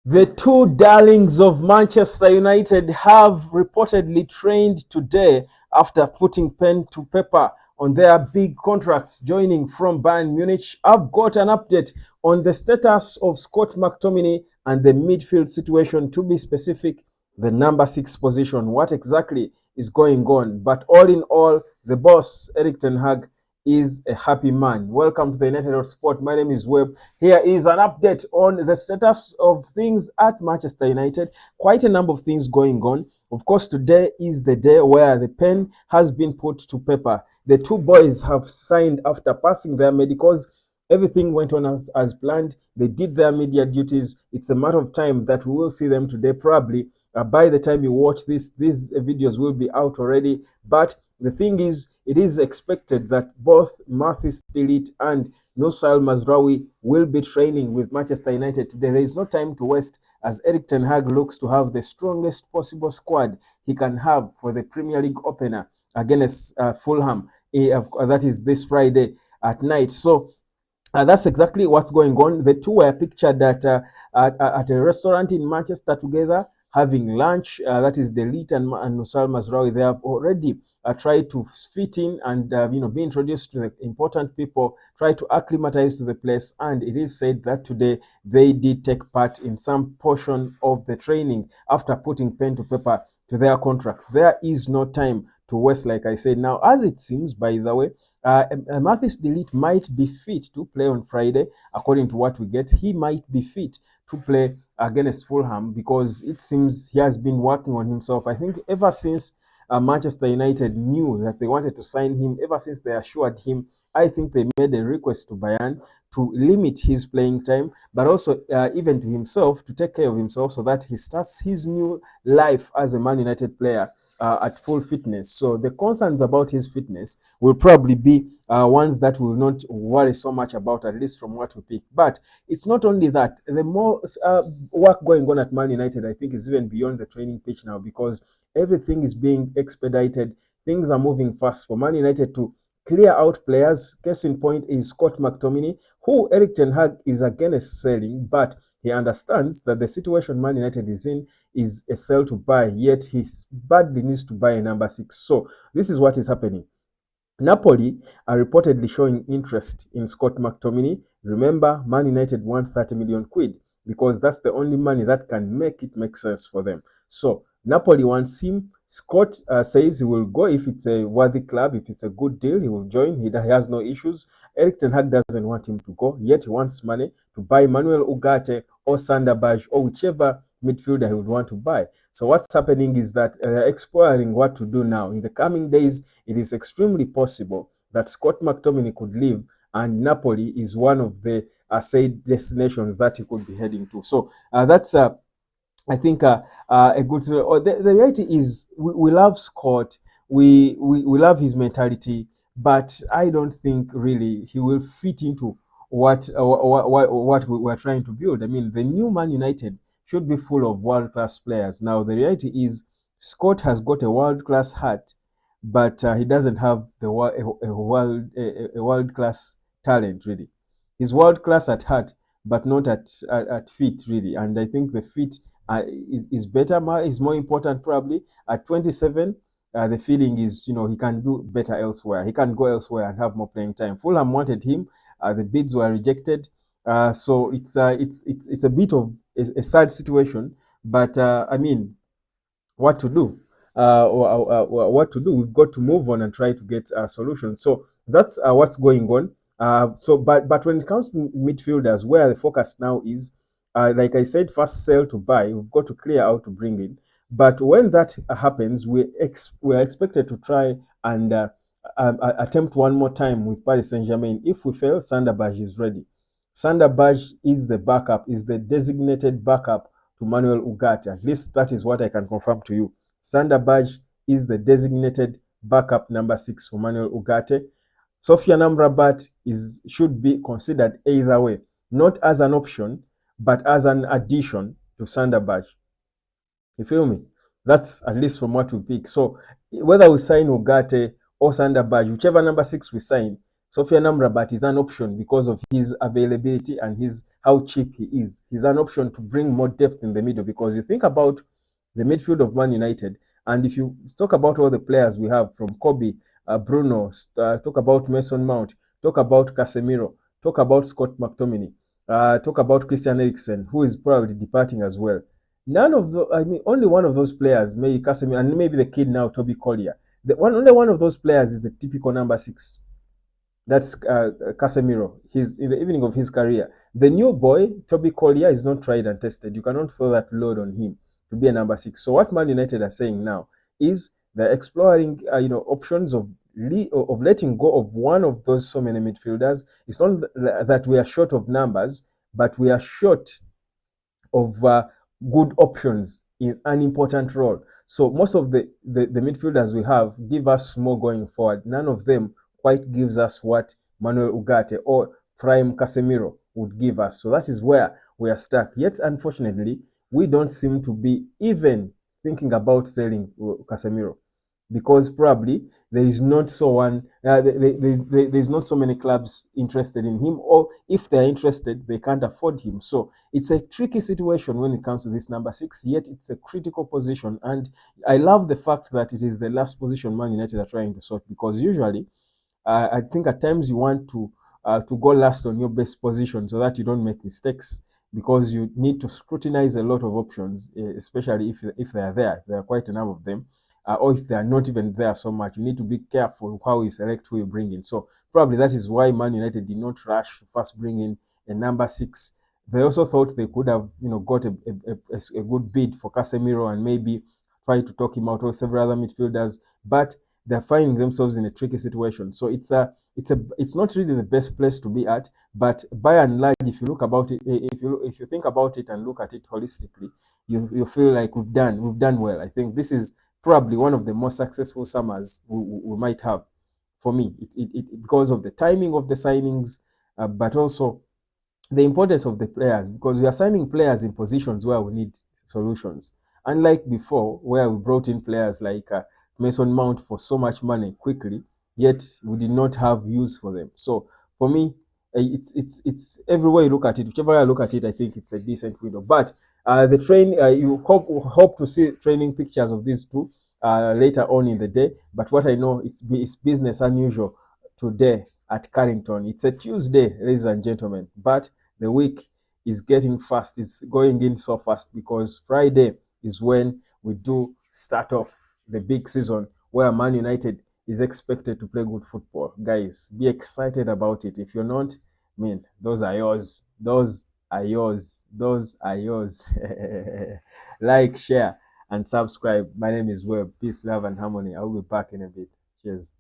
The two darlings of Manchester United have reportedly trained today after putting pen to paper on their big contracts joining from Bayern Munich. I've got an update on the status of Scott McTominay and the midfield situation, to be specific, the number 6 position. What exactly is going on? But all in all, the boss, Eric Ten Hag, is a happy man. Welcome to the United Sport. My name is Webb. Here is an update on the status of things at Manchester United. Quite a number of things going on. Of course, today is the day where the pen has been put to paper. The two boys have signed after passing their medicals. Everything went on as planned. They did their media duties. It's a matter of time that we will see them today. Probably by the time you watch this, these videos will be out already. But the thing is, it is expected that both Mathis Delit and Nusail Mazraoui will be training with Manchester United today. There is no time to waste as Eric Ten Hag looks to have the strongest possible squad he can have for the Premier League opener against Fulham. That is this Friday at night. So that's exactly what's going on. The two were pictured at a restaurant in Manchester together, having lunch. That is Delit and Nusail Mazraoui. They have already tried to fit in and be introduced to the important people, try to acclimatize to the place. And it is said that today they did take part in some portion of the training after putting pen to paper to their contracts. There is no time to waste, like I said. Now, as it seems, by the way, Mathis Delit might be fit to play on Friday, according to what we get. He might be fit to play against Fulham because it seems he has been working on himself. I think ever since Manchester United knew that they wanted to sign him, ever since they assured him, I think they made a request to Bayern to limit his playing time, but also even to himself to take care of himself so that he starts his new life as a Man United player at full fitness. So the concerns about his fitness will probably be ones that will not worry so much about, at least from what we pick. But it's not only that. The more work going on at Man United, I think, is even beyond the training pitch now because everything is being expedited. Things are moving fast for Man United to clear out players. Case in point is Scott McTominay, who Eric Ten Hag is against selling, but he understands that the situation Man United is in is a sell to buy, yet he badly needs to buy a number 6. So this is what is happening. Napoli are reportedly showing interest in Scott McTominay. Remember, Man United want 30 million quid because that's the only money that can make it make sense for them. So Napoli wants him. Scott says he will go if it's a worthy club, if it's a good deal, he will join. He has no issues. Eric Ten Hag doesn't want him to go, yet he wants money to buy Manuel Ugarte or Sander Berge or whichever midfielder he would want to buy. So what's happening is that exploring what to do now. In the coming days, it is extremely possible that Scott McTominay could leave and Napoli is one of the said destinations that he could be heading to. So that's I think a good. The reality is we love Scott. We love his mentality, but I don't think really he will fit into what we are trying to build. I mean, the new Man United should be full of world class players. Now, the reality is Scott has got a world class heart, but he doesn't have a world class talent really. He's world class at heart, but not at feet really. And I think the feet is better, is more important probably. At 27, the feeling is, he can do better elsewhere. He can go elsewhere and have more playing time. Fulham wanted him. The bids were rejected. So it's a bit of a sad situation. But I mean, what to do? What to do? We've got to move on and try to get a solution. So that's what's going on. But when it comes to midfielders, where the focus now is, like I said, first sell to buy. We've got to clear out to bring in. But when that happens, we're expected to try and attempt one more time with Paris Saint-Germain. If we fail, Sander Berge is ready. Sander Berge is the backup, is the designated backup to Manuel Ugarte. At least that is what I can confirm to you. Sander Berge is the designated backup number 6 for Manuel Ugarte. Sofiane Amrabat should be considered either way, not as an option, but as an addition to Sander Berge. You feel me? That's at least from what we pick. So whether we sign Ugarte or Sander Berge, whichever number 6 we sign, Sofiane Amrabat is an option because of his availability and his how cheap he is. He's an option to bring more depth in the middle because you think about the midfield of Man United, and if you talk about all the players we have from Kobe, Bruno, talk about Mason Mount, talk about Casemiro, talk about Scott McTominay, talk about Christian Eriksen, who is probably departing as well. None of the, I mean, only one of those players, maybe Casemiro, and maybe the kid now, Toby Collier. Only one of those players is the typical number six. That's Casemiro. He's in the evening of his career. The new boy, Toby Collier, is not tried and tested. You cannot throw that load on him to be a number six. So what Man United are saying now is they're exploring, options of letting go of one of those so many midfielders. It's not that we are short of numbers, but we are short of good options in an important role. So most of the midfielders we have give us more going forward. None of them quite gives us what Manuel Ugarte or Prime Casemiro would give us. So that is where we are stuck. Yet, unfortunately, we don't seem to be even thinking about selling Casemiro because probably there is not so one there's not so many clubs interested in him, or if they're interested they can't afford him. So it's a tricky situation when it comes to this number six, yet it's a critical position, and I love the fact that it is the last position Man United are trying to sort, because usually I think at times you want to go last on your best position so that you don't make mistakes, because you need to scrutinize a lot of options, especially if they are there. There are quite a number of them, or if they are not even there so much. You need to be careful how you select who you bring in. So probably that is why Man United did not rush to first bring in a number six. They also thought they could have, got a good bid for Casemiro and maybe try to talk him out, or several other midfielders, but they're finding themselves in a tricky situation. So it's not really the best place to be at. But by and large, if you look about it, if you think about it and look at it holistically, you feel like we've done well. I think this is probably one of the most successful summers we might have. For me, because of the timing of the signings, but also the importance of the players, because we are signing players in positions where we need solutions. Unlike before, where we brought in players like Mason Mount for so much money quickly, yet we did not have use for them. So for me, it's everywhere you look at it, whichever way I look at it, I think it's a decent window. But the train, you hope to see training pictures of these two later on in the day. But what I know is it's business unusual today at Carrington. It's a Tuesday, ladies and gentlemen, but the week is getting fast. It's going in so fast because Friday is when we do start off the big season where Man United is expected to play good football. Guys, be excited about it. If you're not, man, those are yours. Those are yours. Those are yours. Like, share, and subscribe. My name is Webb. Peace, love, and harmony. I will be back in a bit. Cheers.